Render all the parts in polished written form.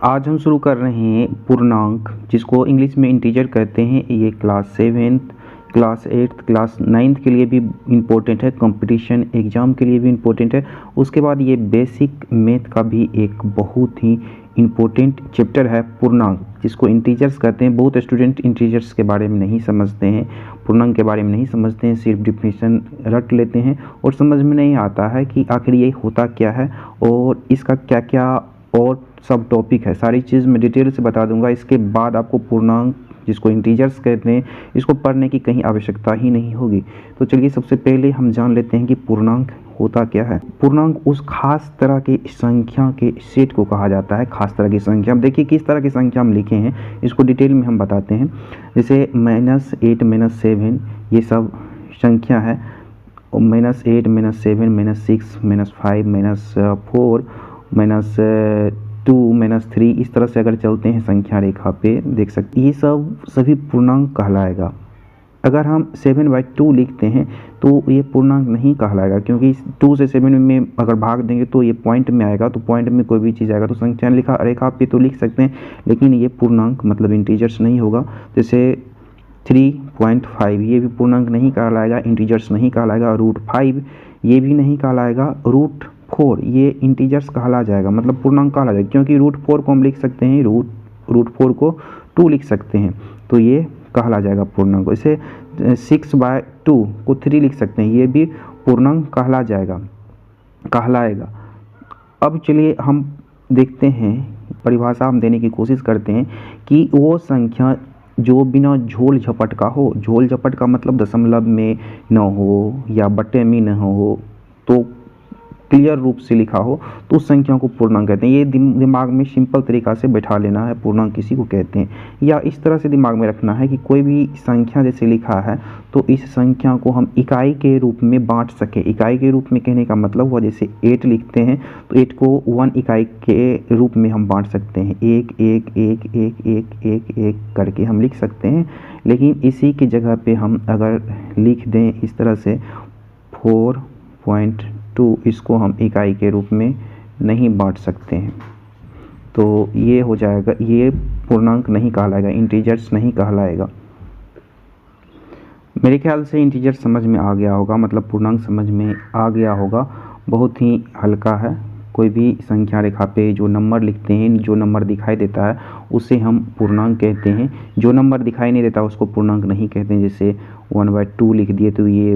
आज हम शुरू कर रहे हैं पूर्णांक, जिसको इंग्लिश में इंटीजर कहते हैं। ये class 7th, class 8th, class 9th के लिए भी इम्पोर्टेंट है, कंपटीशन एग्ज़ाम के लिए भी इम्पोर्टेंट है। उसके बाद ये बेसिक मैथ का भी एक बहुत ही इम्पोर्टेंट चैप्टर है पूर्णांक, जिसको इंटीजर्स कहते हैं। बहुत स्टूडेंट इंटीजर्स के बारे में नहीं समझते हैं, पूर्णांक के बारे में नहीं समझते हैं, सिर्फ डिफिनेशन रट लेते हैं और समझ में नहीं आता है कि आखिर ये होता क्या है और इसका क्या क्या और सब टॉपिक है। सारी चीज़ मैं डिटेल से बता दूंगा। इसके बाद आपको पूर्णांक, जिसको इंटीजर्स कहते हैं, इसको पढ़ने की कहीं आवश्यकता ही नहीं होगी। तो चलिए सबसे पहले हम जान लेते हैं कि पूर्णांक होता क्या है। पूर्णांक उस खास तरह की संख्या के सेट को कहा जाता है। खास तरह की संख्या, अब देखिए किस तरह की संख्या हम लिखे हैं, इसको डिटेल में हम बताते हैं। जैसे -8, -7 ये सब संख्या है। -8, -7, -6, -5, -4, -2, -3 इस तरह से अगर चलते हैं संख्या रेखा पे, देख सकते ये सब सभी पूर्णांक कहलाएगा। अगर हम 7/2 लिखते हैं तो ये पूर्णांक नहीं कहलाएगा, क्योंकि 2 से 7 में अगर भाग देंगे तो ये पॉइंट में आएगा, तो पॉइंट में कोई भी चीज़ आएगा तो संख्या रेखा पे तो लिख सकते हैं, लेकिन ये पूर्णांक मतलब इंटीजर्स नहीं होगा। जैसे 3.5 ये भी पूर्णांक नहीं कहलाएगा, इंटीजर्स नहीं कहलाएगा। √5 ये भी नहीं कहलाएगा। √4 ये इंटीजर्स कहला जाएगा, मतलब पूर्णांक कहला जाएगा, क्योंकि √4 को हम लिख सकते हैं, √4 को 2 लिख सकते हैं, तो ये कहला जाएगा पूर्णांक। इसे 6/2 को 3 लिख सकते हैं, ये भी पूर्णांक कहलाएगा। अब चलिए हम देखते हैं, परिभाषा हम देने की कोशिश करते हैं कि वो संख्या जो बिना झोल झपट का हो। झोल झपट का मतलब दशमलव में न हो या बटे में न हो, तो क्लियर रूप से लिखा हो, तो उस संख्या को पूर्णांक कहते हैं। ये दिमाग में सिंपल तरीका से बैठा लेना है, पूर्णांक किसी को कहते हैं। या इस तरह से दिमाग में रखना है कि कोई भी संख्या जैसे लिखा है तो इस संख्या को हम इकाई के रूप में बांट सकें। इकाई के रूप में कहने का मतलब हुआ, जैसे 8 लिखते हैं तो 8 को 1 इकाई के रूप में हम बांट सकते हैं। 1 1 1 1 1 1 1 करके हम लिख सकते हैं, लेकिन इसी की जगह पे हम अगर लिख दें इस तरह से 4.2, इसको हम इकाई के रूप में नहीं बांट सकते हैं, तो ये हो जाएगा, ये पूर्णांक नहीं कहलाएगा, इंटीजर्स नहीं कहलाएगा। मेरे ख्याल से इंटीजर समझ में आ गया होगा, मतलब पूर्णांक समझ में आ गया होगा। बहुत ही हल्का है। कोई भी संख्या रेखा पे जो नंबर लिखते हैं, जो नंबर दिखाई देता है उसे हम पूर्णांक कहते हैं। जो नंबर दिखाई नहीं देता उसको पूर्णांक नहीं कहते हैं। जैसे 1/2 लिख दिए तो ये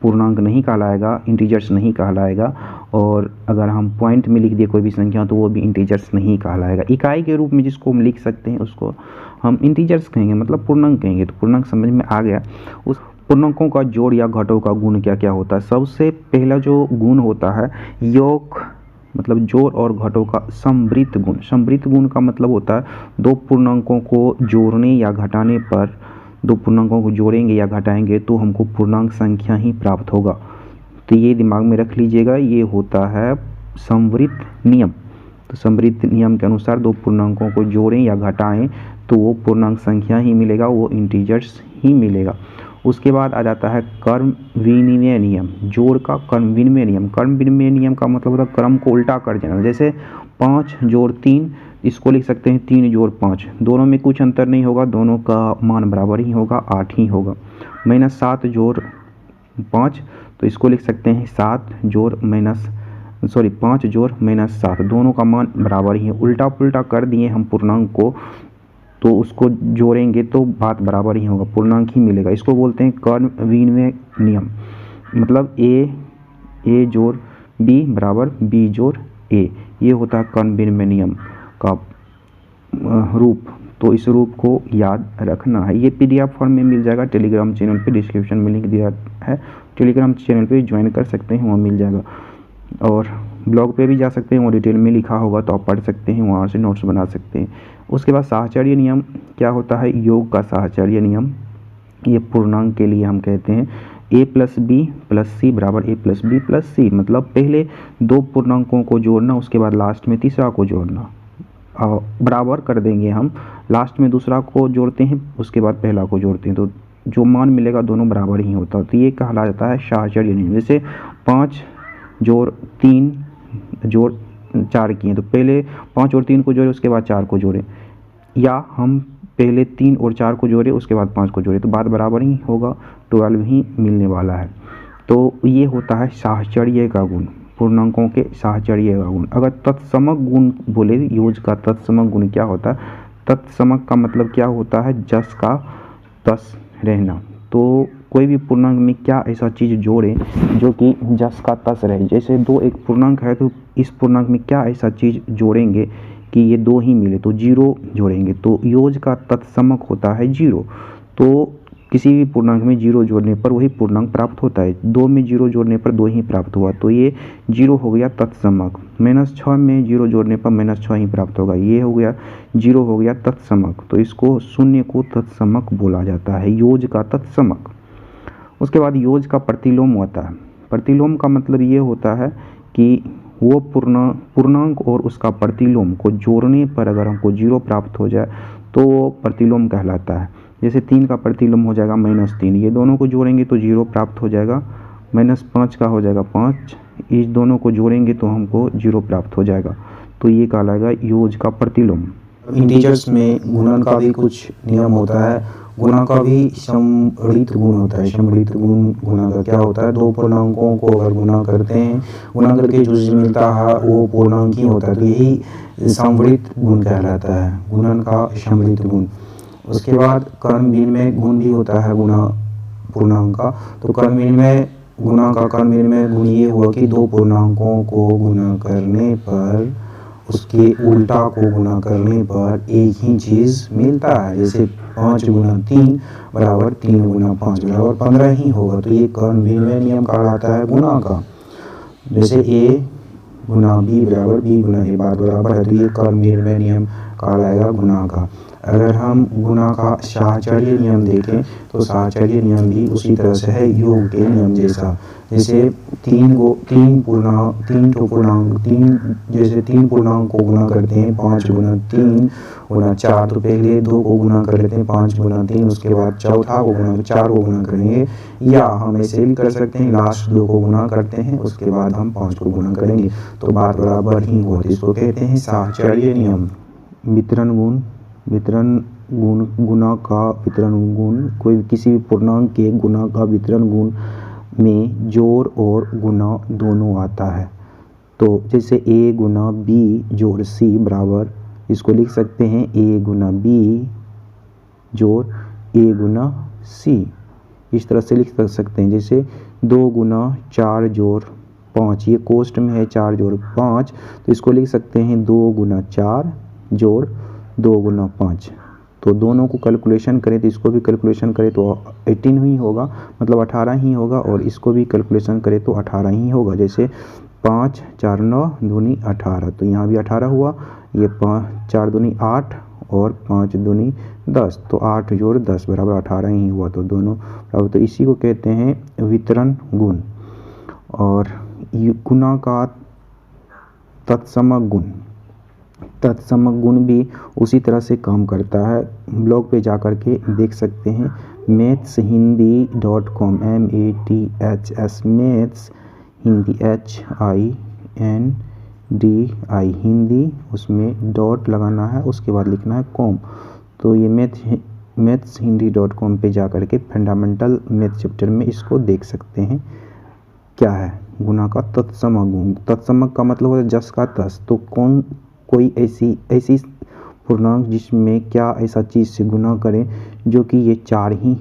पूर्णांक नहीं कहलाएगा, इंटीजर्स नहीं कहलाएगा। और अगर हम पॉइंट में लिख दिए कोई भी संख्या तो वो भी इंटीजर्स नहीं कहलाएगा। इकाई के रूप में जिसको हम लिख सकते हैं उसको हम इंटीजर्स कहेंगे, मतलब पूर्णांक कहेंगे। तो पूर्णांक समझ में आ गया। उस पूर्णांकों का जोड़ या घटों का गुण क्या क्या होता है। सबसे पहला जो गुण होता है योग, मतलब जोड़ और घटों का समवृत्त गुण। समवृत्त गुण का मतलब होता है दो पूर्णांकों को जोड़ने या घटाने पर, दो पूर्णांकों को जोड़ेंगे या घटाएंगे तो हमको पूर्णांक संख्या ही प्राप्त होगा। तो ये दिमाग में रख लीजिएगा, ये होता है समवृत्त नियम। तो समवृत्त नियम के अनुसार दो पूर्णांकों को जोड़ें या घटाएं तो वो पूर्णांक संख्या ही मिलेगा, वो इंटीजर्स ही मिलेगा। उसके बाद आ जाता है क्रम विनिमय नियम। जोड़ का क्रम विनिमय नियम। क्रम विनिमय नियम का मतलब होता है क्रम को उल्टा कर देना। जैसे 5 जोड़ 3, इसको लिख सकते हैं 3 जोड़ 5, दोनों में कुछ अंतर नहीं होगा, दोनों का मान बराबर ही होगा, 8 ही होगा। -7 जोड़ 5, तो इसको लिख सकते हैं 5 जोड़ -7, दोनों का मान बराबर ही है। उल्टा पुल्टा कर दिए हम पूर्णांक को, तो उसको जोड़ेंगे तो बात बराबर ही होगा, पूर्णांक ही मिलेगा। इसको बोलते हैं क्रम विनिमय नियम। मतलब a जोड़ b बराबर b जोड़ a, ये होता है क्रम विनिमय नियम का रूप। तो इस रूप को याद रखना है। ये PDF फॉर्म में मिल जाएगा टेलीग्राम चैनल पे, डिस्क्रिप्शन में लिंक दिया है, टेलीग्राम चैनल पे ज्वाइन कर सकते हैं, वहाँ मिल जाएगा। और ब्लॉग पे भी जा सकते हैं, वहाँ डिटेल में लिखा होगा तो आप पढ़ सकते हैं, वहाँ से नोट्स बना सकते हैं। उसके बाद साहचर्य नियम क्या होता है। योग का साहचर्य नियम, ये पूर्णांक के लिए हम कहते हैं a + b + c बराबर a + b + c। मतलब पहले दो पूर्णांकों को जोड़ना, उसके बाद लास्ट में तीसरा को जोड़ना, बराबर कर देंगे हम। लास्ट में दूसरा को जोड़ते हैं, उसके बाद पहला को जोड़ते हैं, तो जो मान मिलेगा दोनों बराबर ही होता है। तो ये कहला जाता है साहचर्य नियम। जैसे 5 जोड़ 3 जोड़ 4 किए तो पहले 5 और 3 को जोड़े उसके बाद 4 को जोड़े, या हम पहले 3 और 4 को जोड़े उसके बाद 5 को जोड़े, तो बात बराबर ही होगा, 12 ही मिलने वाला है। तो ये होता है साहचर्य का गुण, पूर्णांकों के साहचर्य का गुण। अगर तत्समक गुण बोले, योज का तत्समक गुण क्या होता है? तत्समक का मतलब क्या होता है? जस का तस रहना। तो कोई भी पूर्णांक में क्या ऐसा चीज़ जोड़े जो कि जस का तस रहे। जैसे 2 एक पूर्णांक है तो इस पूर्णांक में क्या ऐसा चीज़ जोड़ेंगे कि ये 2 ही मिले, तो 0 जोड़ेंगे। तो योज का तत्समक होता है 0। तो किसी भी पूर्णांक में 0 जोड़ने पर वही पूर्णांक प्राप्त होता है। 2 में 0 जोड़ने पर 2 ही प्राप्त हुआ, तो ये 0 हो गया तत्समक। -6 में 0 जोड़ने पर -6 ही प्राप्त होगा, ये हो गया 0 हो गया तत्समक। तो इसको शून्य को तत्समक बोला जाता है, योज का तत्समक। उसके बाद योज का प्रतिलोम होता है। प्रतिलोम का मतलब ये होता है कि वो पूर्णांक और उसका प्रतिलोम को जोड़ने पर अगर हमको 0 प्राप्त हो जाए तो वो प्रतिलोम कहलाता है। जैसे 3 का प्रतिलोम हो जाएगा -3, ये दोनों को जोड़ेंगे तो 0 प्राप्त हो जाएगा। -5 का हो जाएगा 5, इस दोनों को जोड़ेंगे तो हमको 0 प्राप्त हो जाएगा, तो ये कहलाएगा योज का प्रतिलोम। इंटीजर्स में गुणन का भी कुछ नियम होता है, गुणा का भी सम्मिलित गुण होता है। सम्मिलित गुण गुणा का क्या होता है? 2 पूर्णांकों को अगर गुणा करते हैं, गुणा करके जो चीज मिलता है वो पूर्णांक ही होता है, तो यही सम्मिलित गुण कहलाता है, गुणन का सम्मिलित गुण। उसके बाद कर्ण विनिमय गुण भी होता है गुणा पूर्णांक का। तो कर्ण विनिमय गुणा का कर्ण विनिमय गुण ये हुआ कि 2 पूर्णांकों को गुणा करने पर उसके उल्टा को गुणा करने पर एक ही चीज मिलता है। जैसे 5 गुना 3 बराबर 3 गुना 5 बराबर 15 ही होगा, तो ये कर्ण विनिमय नियम कहलाता है गुणा का। जैसे a गुना b बराबर b गुना a बात बराबर है, तो ये कर्ण विनिमय नियम कहलाएगा गुणा का। अगर हम गुणा का साहचर्य नियम देखें तो साहचर्य नियम भी उसी तरह से है योग के नियम जैसा। जैसे 3 पूर्णांक को गुणा करते हैं, 5 गुना 3 गुना 4, तो पहले 2 को गुणा कर लेते हैं 5 गुना 3, उसके बाद चौथा को गुणा 4 को गुणा करेंगे, या हम ऐसे भी कर सकते हैं लास्ट 2 को गुणा करते हैं उसके बाद हम 5 को गुणा करेंगे, तो बात बराबर ही होती है। इसको कहते हैं साहचर्य नियम। वितरण गुण गुणा का वितरण गुण, कोई किसी भी पूर्णांक के गुणा का वितरण गुण में जोड़ और गुणा दोनों आता है। तो जैसे a गुना b जोड़ c बराबर, इसको लिख सकते हैं a गुना b जोड़ a गुना c, इस तरह से लिख सकते हैं। जैसे 2 गुना 4 जोड़ 5, ये कोष्ट में है 4 जोड़ 5, तो इसको लिख सकते हैं 2 गुना 4 जोड़ 2 गुना 5। तो दोनों को कैलकुलेशन करें तो इसको भी कैलकुलेशन करें तो 18 ही होगा, मतलब 18 ही होगा, और इसको भी कैलकुलेशन करें तो 18 ही होगा। जैसे 5 4 9 दूनी 18, तो यहाँ भी 18 हुआ, ये 5 4 दूनी 8 और 5 दूनी 10, तो 8 जोड़ 10 बराबर 18 ही हुआ, तो दोनों बराबर। तो इसी को कहते हैं वितरण गुण। और गुणा का तत्समक गुण, तत्समक गुण भी उसी तरह से काम करता है। ब्लॉग पे जा कर के देख सकते हैं mathshindi.com, MATHS maths Hindi HINDI Hindi, उसमें डॉट लगाना है, उसके बाद लिखना है कॉम। तो ये mathshindi.com पे जा कर के फंडामेंटल मैथ चैप्टर में इसको देख सकते हैं। क्या है गुणा का तत्समक गुण? तत्समक का मतलब होता है जस का तस। तो कोई ऐसी पूर्णांक जिसमें क्या ऐसा चीज़ से गुना करें जो कि ये 4 ही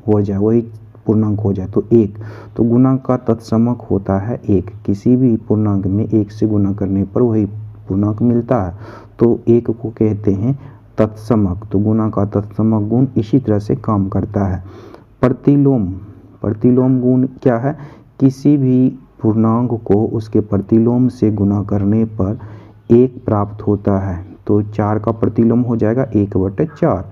हो जाए, वही पूर्णांक हो जाए, तो 1। तो गुणा का तत्समक होता है 1। किसी भी पूर्णांक में 1 से गुना करने पर वही पूर्णांक मिलता है, तो 1 को कहते हैं तत्समक। तो गुणा का तत्समक गुण इसी तरह से काम करता है। प्रतिलोम गुण क्या है? किसी भी पूर्णांक को उसके प्रतिलोम से गुना करने पर 1 प्राप्त होता है, तो 4 का प्रतिलोम हो जाएगा 1/4,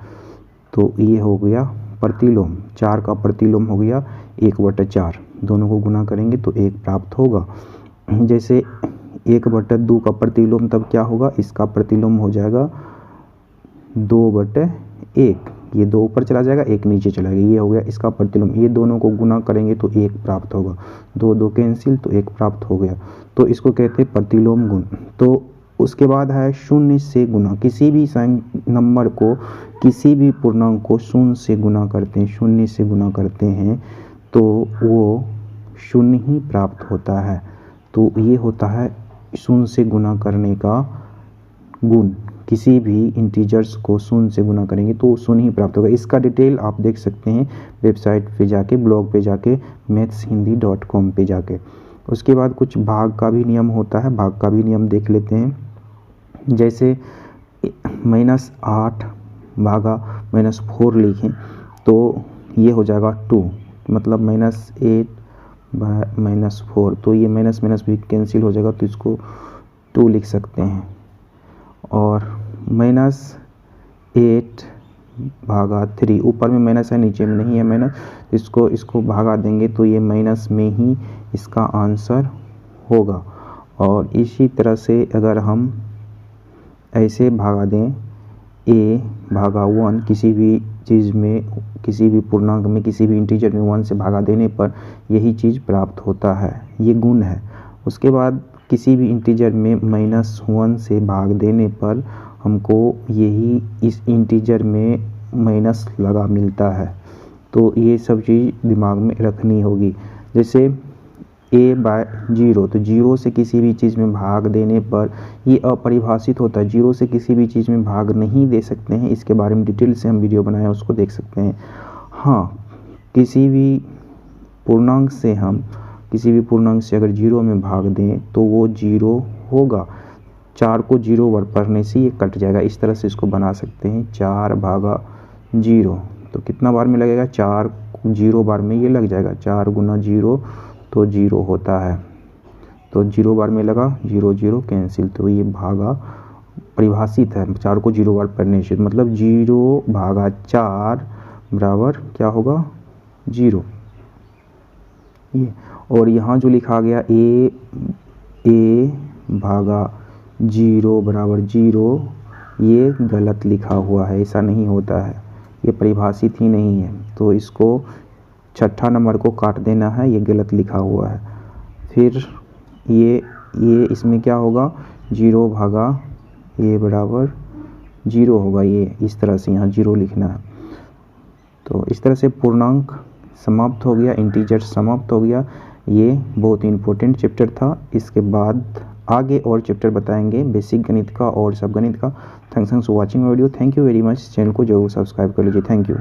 तो ये हो गया प्रतिलोम। 4 का प्रतिलोम हो गया 1/4, दोनों को गुना करेंगे तो 1 प्राप्त होगा। जैसे 1/2 का प्रतिलोम तब क्या होगा? इसका प्रतिलोम हो जाएगा 2/1, ये 2 ऊपर चला जाएगा, 1 नीचे चला जाएगा, ये हो गया इसका प्रतिलोम। ये दोनों को गुना करेंगे तो 1 प्राप्त होगा, 2 2 कैंसिल तो 1 प्राप्त हो गया, तो इसको कहते हैं प्रतिलोम गुण। तो उसके बाद है शून्य से गुना, किसी भी नंबर को, किसी भी पूर्णांक को शून्य से गुना करते हैं, शून्य से गुना करते हैं तो वो शून्य ही प्राप्त होता है। तो ये होता है शून्य से गुना करने का गुण। किसी भी इंटीजर्स को शून्य से गुना करेंगे तो शून्य ही प्राप्त होगा। इसका डिटेल आप देख सकते हैं वेबसाइट पे जाके, ब्लॉग पे जाके, mathshindi.com पे जाके। उसके बाद कुछ भाग का भी नियम होता है, भाग का भी नियम देख लेते हैं। जैसे -8 भागा -4 लिखें तो ये हो जाएगा 2, मतलब -8 -4, तो ये माइनस माइनस भी कैंसिल हो जाएगा, तो इसको 2 लिख सकते हैं। और -8 भागा 3, ऊपर में माइनस है, नीचे में नहीं है माइनस, इसको भागा देंगे तो ये माइनस में ही इसका आंसर होगा। और इसी तरह से अगर हम ऐसे भागा दें a भागा 1, किसी भी चीज़ में, किसी भी पूर्णांक में, किसी भी इंटीजर में 1 से भागा देने पर यही चीज़ प्राप्त होता है, ये गुण है। उसके बाद किसी भी इंटीजर में -1 से भाग देने पर हमको यही इस इंटीजर में माइनस लगा मिलता है। तो ये सब चीज़ दिमाग में रखनी होगी। जैसे a/0, तो 0 से किसी भी चीज़ में भाग देने पर ये अपरिभाषित होता है, 0 से किसी भी चीज़ में भाग नहीं दे सकते हैं। इसके बारे में डिटेल से हम वीडियो बनाया, उसको देख सकते हैं। हाँ, किसी भी पूर्णांक से अगर 0 में भाग दें तो वो 0 होगा। 4 को 0 बार पढ़ने से ये कट जाएगा। इस तरह से इसको बना सकते हैं 4 भागा 0, तो कितना बार में लगेगा, 4 0 बार में ये लग जाएगा, 4 गुना 0 तो 0 होता है। तो 0 बार में लगा, 0 0 कैंसिल, तो ये भागा परिभाषित है 4 को 0 बार पढ़ने से, मतलब 0 भागा 4 बराबर क्या होगा, 0। ये और यहाँ जो लिखा गया a भागा 0 बराबर 0, ये गलत लिखा हुआ है, ऐसा नहीं होता है, ये परिभाषित ही नहीं है। तो इसको छठा नंबर को काट देना है, ये गलत लिखा हुआ है। फिर ये इसमें क्या होगा, 0 भागा a बराबर 0 होगा, ये इस तरह से यहाँ 0 लिखना है। तो इस तरह से पूर्णांक समाप्त हो गया, इंटीजर समाप्त हो गया। ये बहुत इंपॉर्टेंट चैप्टर था। इसके बाद आगे और चैप्टर बताएंगे बेसिक गणित का और सब गणित का। Thanks for watching video. Thank you very much. Channel को जरूर सब्सक्राइब कर लीजिए। Thank you.